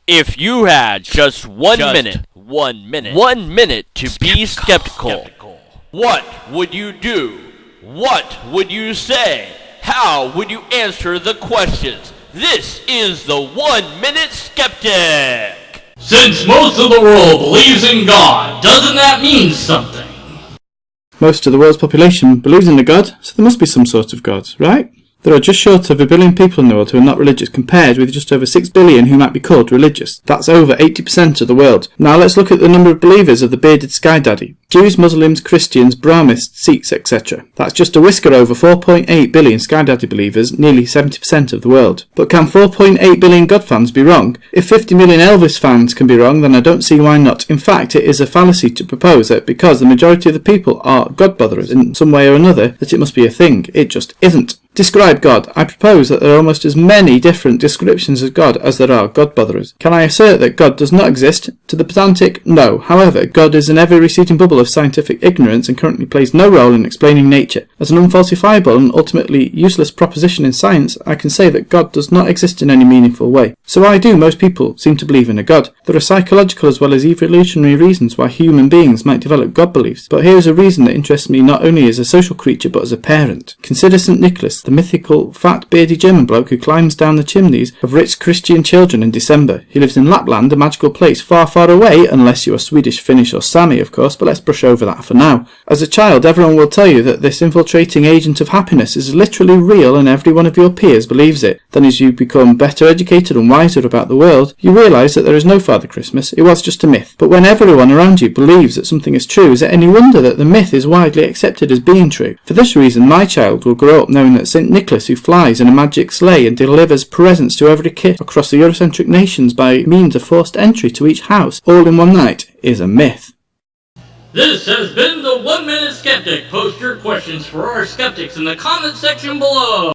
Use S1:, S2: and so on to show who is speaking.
S1: If you had just 1 minute to be skeptical, what would you do? What would you say? How would you answer the questions? This is the 1 Minute Skeptic!
S2: Since most of the world believes in God, doesn't that mean something?
S3: Most of the world's population believes in a God, so there must be some sort of God, right? There are just short of 1 billion people in the world who are not religious, compared with just over 6 billion who might be called religious. That's over 80% of the world. Now let's look at the number of believers of the bearded sky daddy. Jews, Muslims, Christians, Brahmists, Sikhs, etc. That's just a whisker over 4.8 billion sky daddy believers, nearly 70% of the world. But can 4.8 billion God fans be wrong? If 50 million Elvis fans can be wrong, then I don't see why not. In fact, it is a fallacy to propose that because the majority of the people are God botherers in some way or another, that it must be a thing. It just isn't. Describe God. I propose that there are almost as many different descriptions of God as there are God botherers. Can I assert that God does not exist? To the pedantic, no. However, God is an ever-receding bubble of scientific ignorance and currently plays no role in explaining nature. As an unfalsifiable and ultimately useless proposition in science, I can say that God does not exist in any meaningful way. So why do most people seem to believe in a God? There are psychological as well as evolutionary reasons why human beings might develop God beliefs, but here is a reason that interests me not only as a social creature but as a parent. Consider St. Nicholas, the mythical, fat, beardy German bloke who climbs down the chimneys of rich Christian children in December. He lives in Lapland, a magical place far, far away, unless you are Swedish, Finnish or Sami, of course, but let's brush over that for now. As a child, everyone will tell you that this infiltrating agent of happiness is literally real and every one of your peers believes it. Then as you become better educated and wiser about the world, you realise that there is no Father Christmas, it was just a myth. But when everyone around you believes that something is true, is it any wonder that the myth is widely accepted as being true? For this reason, my child will grow up knowing that St. Nicholas, who flies in a magic sleigh and delivers presents to every kid across the Eurocentric nations by means of forced entry to each house, all in one night, is a myth.
S2: This has been the 1 Minute Skeptic. Post your questions for our skeptics in the comment section below.